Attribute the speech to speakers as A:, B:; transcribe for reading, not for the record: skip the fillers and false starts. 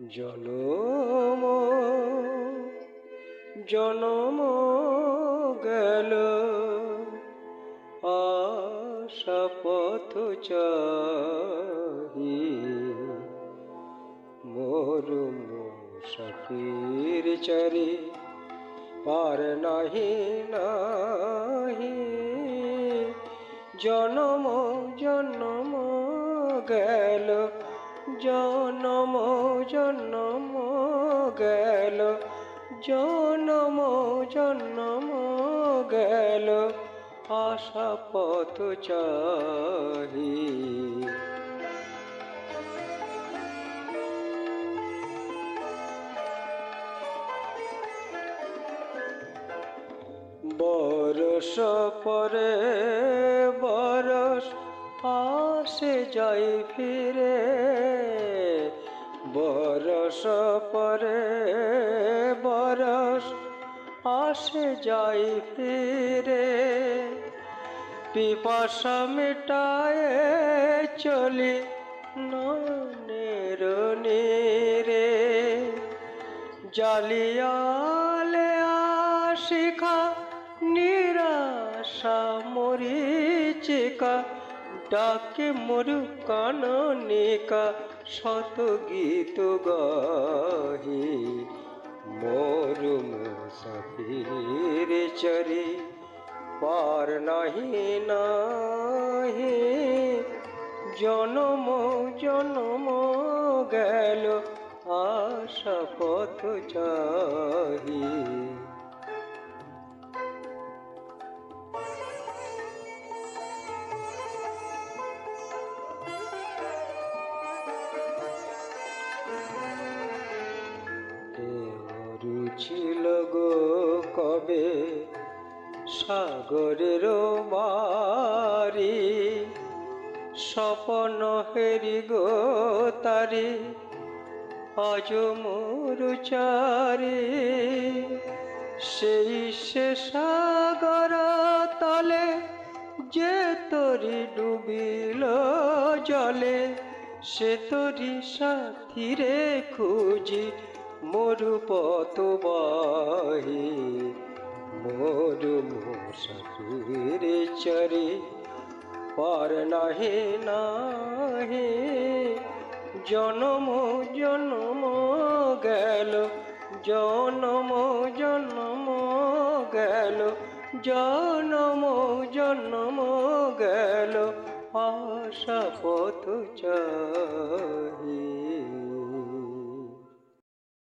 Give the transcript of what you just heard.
A: জনম জনম গেল আশা পথ চাহি মোর মুসাফির চারি পার নাহি নাহি জনম জনম গেল জনম জনম গেল জনম জনম গেল আশা পথ চাহি বরস পরে বরস আসে যাই ফিরে বরস পরে বরস আসে যাই ফিরে পিপাসা মিটায়ে চলি নয়নের নীরে জালিয়ালে আশিখা নিরাশা মরিচিকা ডাকে মরু কাননিকা শত গীত গাহি মোর মুসাফির চারি পার নাহি নাহি জনম জনম গেল আশা পথ চাহি ছিল গো কবে সাগরের বারি স্বপ্ন হেরি গো তারি আজ মোর চারি সেই সে সাগর তলে যে তরি ডুবিল জলে সে তরি সাথীরে খুঁজি মোর পথ বাহি মোর মুসাফির চারি পার নাহি নাহি জনম জনম গেল জনম জনম গেল জনম জনম গেল আশা পথ চাহি